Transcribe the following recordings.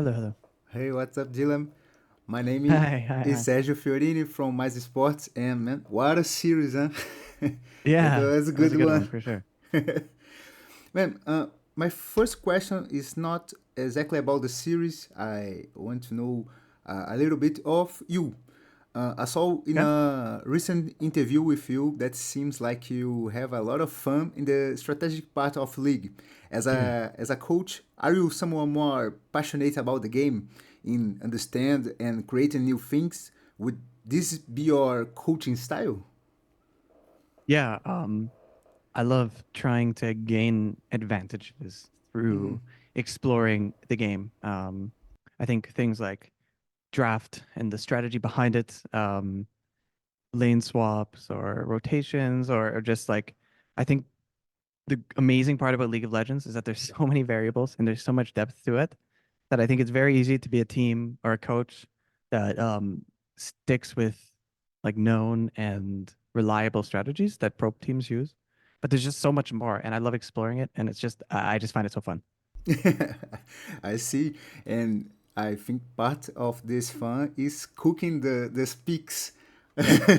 Hello, hello. Hey, what's up, Dylan? My name Hi, hi, is hi. Sergio Fiorini from Mais Sports, and man, what a series, huh? That Yeah, was a that was good a good one. one for sure. Man, my first question is not exactly about the series. I want to know a little bit of you. I saw in Okay. a recent interview with you that seems like you have a lot of fun in the strategic part of league. Mm. As a coach, are you someone more passionate about the game, in understand and creating new things? Would this be your coaching style? Yeah, I love trying to gain advantages through exploring the game. I think things like draft and the strategy behind it, lane swaps or rotations, or just like, I think the amazing part about League of Legends is that there's so many variables and there's so much depth to it that I think it's very easy to be a team or a coach that sticks with like known and reliable strategies that pro teams use. But there's just so much more, and I love exploring it. And it's just I just find it so fun. I see, and I think part of this fun is cooking the speaks. Yeah.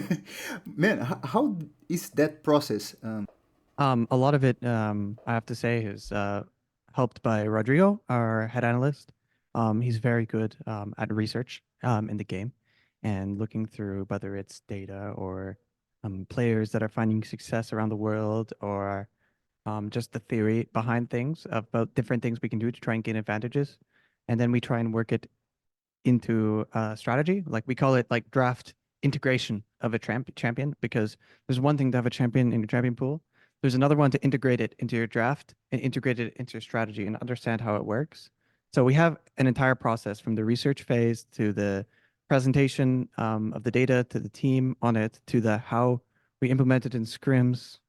Man, how is that process? A lot of it, I have to say, is helped by Rodrigo, our head analyst. He's very good at research in the game and looking through whether it's data or players that are finding success around the world or just the theory behind things about different things we can do to try and gain advantages. And then we try and work it into strategy. Like we call it like draft integration of a champion because there's one thing to have a champion in your champion pool. There's another one to integrate it into your draft and integrate it into your strategy and understand how it works. So we have an entire process from the research phase to the presentation of the data to the team on it to the how we implement it in scrims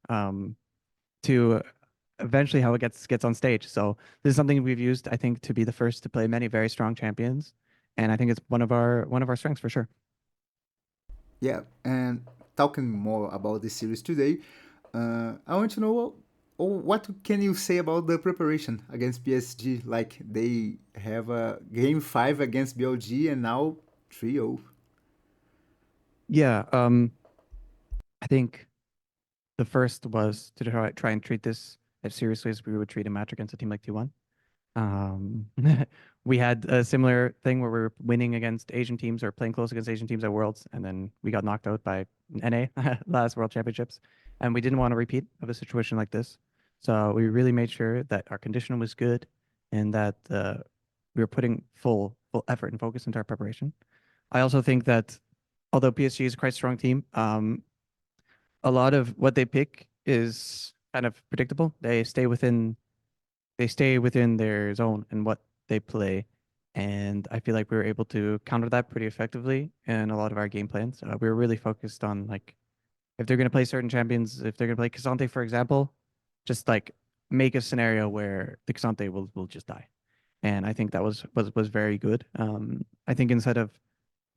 to eventually how it gets on stage. So this is something we've used, I think, to be the first to play many very strong champions, and I think it's one of our strengths for sure. Yeah, and talking more about this series today, I want to know what can you say about the preparation against PSG? Like they have a game 5 against BLG and now 3-0. Yeah, I think the first was to try and treat this as seriously as we would treat a match against a team like T1. Um, we had a similar thing where we were winning against Asian teams or playing close against Asian teams at Worlds, and then we got knocked out by NA last World Championships, and we didn't want to repeat of a situation like this. So we really made sure that our condition was good and that we were putting full effort and focus into our preparation. I also think that although PSG is a quite strong team, a lot of what they pick is kind of predictable. They stay within their zone and what they play. And I feel like we were able to counter that pretty effectively in a lot of our game plans. We were really focused on like if they're going to play certain champions, if they're going to play Casante, for example, just like make a scenario where the Casante will just die. And I think that was very good. I think instead of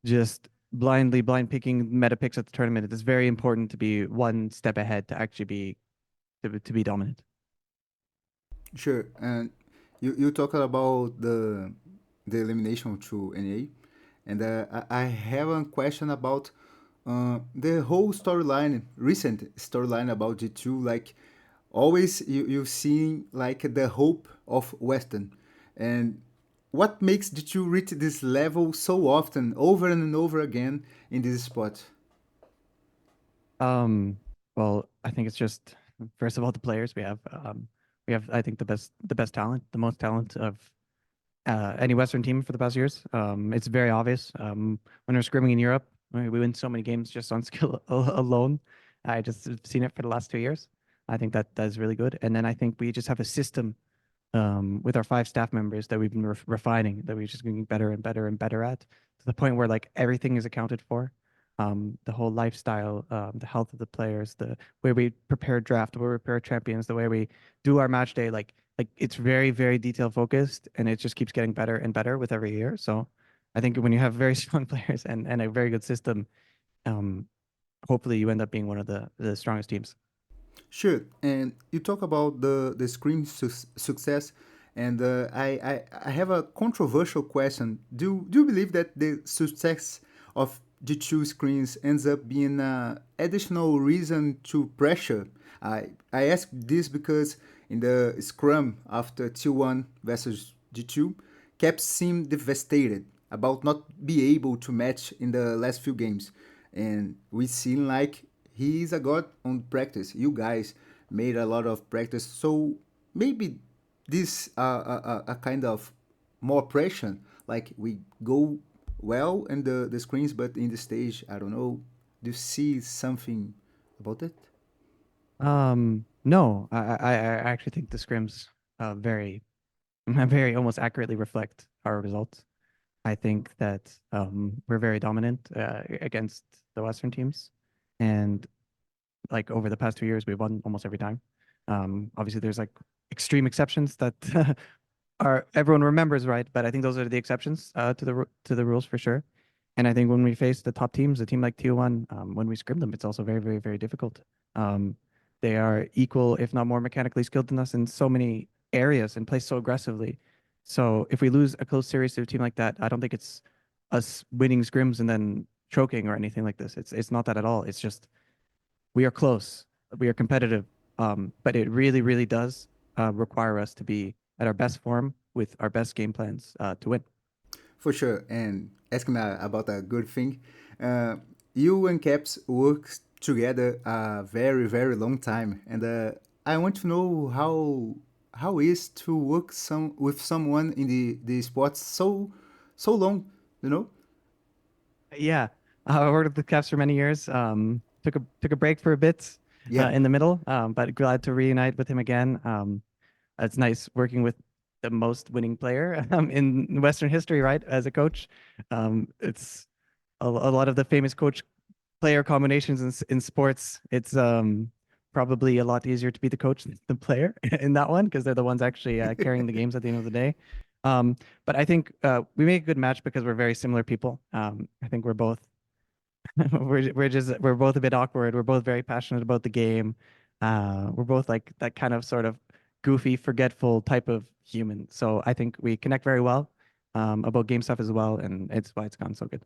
just blind picking meta picks at the tournament, it is very important to be one step ahead to actually be dominant. Sure, and you talked about the elimination through NA, and I have a question about the whole storyline, recent storyline about G2. Like always, you see like the hope of Western, and what makes G2 reach this level so often, over and over again in this spot? Um, well, I think it's just first of all the players we have I think the best talent, the most talent of any Western team for the past years. It's very obvious. When we're scrimming in Europe, we win so many games just on skill alone. I just have seen it for the last 2 years. I think that is really good. And then I think we just have a system with our 5 staff members that we've been refining, that we're just getting better and better and better at, to the point where like everything is accounted for. The whole lifestyle, the health of the players, the way we prepare draft, the way we prepare champions, the way we do our match day, like it's very, very detail focused, and it just keeps getting better and better with every year. So I think when you have very strong players and a very good system, um, hopefully you end up being one of the strongest teams. Sure, and you talk about the screen success, And I have a controversial question. Do you believe that the success of G2 screens ends up being an additional reason to pressure? I ask this because in the scrum after T1 versus G2, Caps seemed devastated about not be able to match in the last few games. And we seem like he is a god on practice. You guys made a lot of practice, so maybe this a kind of more pressure. Like we go well in the screens, but in the stage, I don't know. Do you see something about it? No, I actually think the scrims very very almost accurately reflect our results. I think that we're very dominant against the Western teams, and like over the past 2 years, we've won almost every time. Obviously, there's like extreme exceptions that are everyone remembers, right? But I think those are the exceptions to the rules for sure. And I think when we face the top teams, a team like T1, when we scrim them, it's also very, very, very difficult. Um, they are equal, if not more, mechanically skilled than us in so many areas and play so aggressively. So if we lose a close series to a team like that, I don't think it's us winning scrims and then choking or anything like this. It's not that at all. It's just we are close, we are competitive, but it really, really does require us to be at our best form with our best game plans to win. For sure. And asking about a good thing, uh, you and Caps worked together a very very long time, and I want to know how it is to work some with someone in the sports so long. You know? Yeah, I worked with the Cavs for many years. Took a break for a bit Yeah. in the middle, but glad to reunite with him again. It's nice working with the most winning player in Western history, right? As a coach, it's a lot of the famous coach player combinations in sports. It's probably a lot easier to be the coach than the player in that one because they're the ones actually carrying the games at the end of the day. But I think we make a good match because we're very similar people. I think we're both we're both a bit awkward. We're both very passionate about the game. We're both like that kind of sort of goofy, forgetful type of human. So I think we connect very well about game stuff as well, and it's why it's gone so good.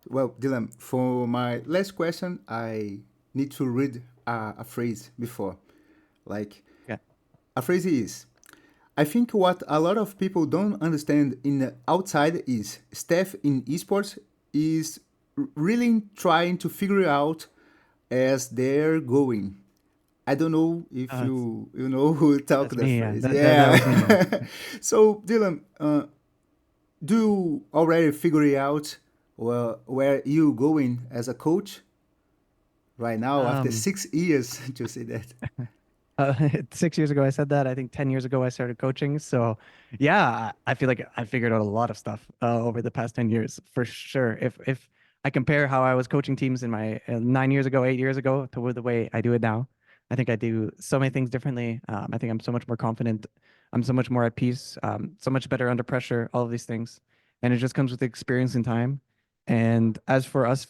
Well, Dylan, for my last question, I need to read a phrase before. Like, Yeah. a phrase is, I think what a lot of people don't understand in the outside is staff in esports is really trying to figure out as they're going. I don't know if It's, you know who talked that's that me. Yeah, phrase. that was me. Yeah. Yeah. So Dylan, do you already figure out where you going as a coach right now after Um, 6 years to say that? 6 years ago I said that. I think 10 years ago I started coaching. So yeah, I feel like I figured out a lot of stuff over the past 10 years for sure. If I compare how I was coaching teams in my 9 years ago, 8 years ago to the way I do it now, I think I do so many things differently. I think I'm so much more confident. I'm so much more at peace. So much better under pressure. All of these things, and it just comes with experience and time. And as for us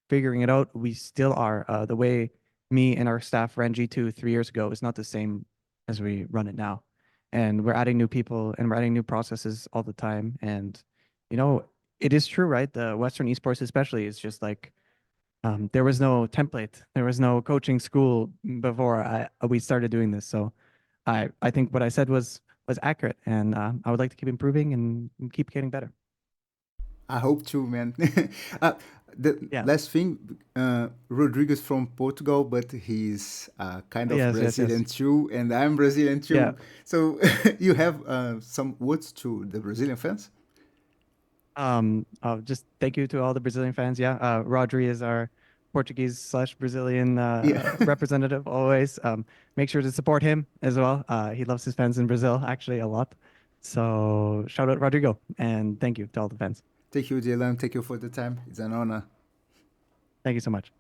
figuring it out, we still are. The way me and our staff ran G2 3 years ago is not the same as we run it now. And we're adding new people and we're adding new processes all the time. And, you know, it is true, right? The Western esports, especially, is just like there was no template, there was no coaching school before we started doing this. So I think what I said was accurate, and I would like to keep improving and keep getting better. I hope to, man. uh, the Yeah. last thing, Rodriguez from Portugal, but he's kind of Yes. Yes. Brazilian Yes. too, and I'm Brazilian Yeah. too. So you have some words to the Brazilian fans? Just thank you to all the Brazilian fans. Yeah, Rodri is our Portuguese slash Brazilian Yeah. representative always. Make sure to support him as well. He loves his fans in Brazil actually a lot. So shout out Rodrigo and thank you to all the fans. Thank you, Dylan. Thank you for the time. It's an honor. Thank you so much.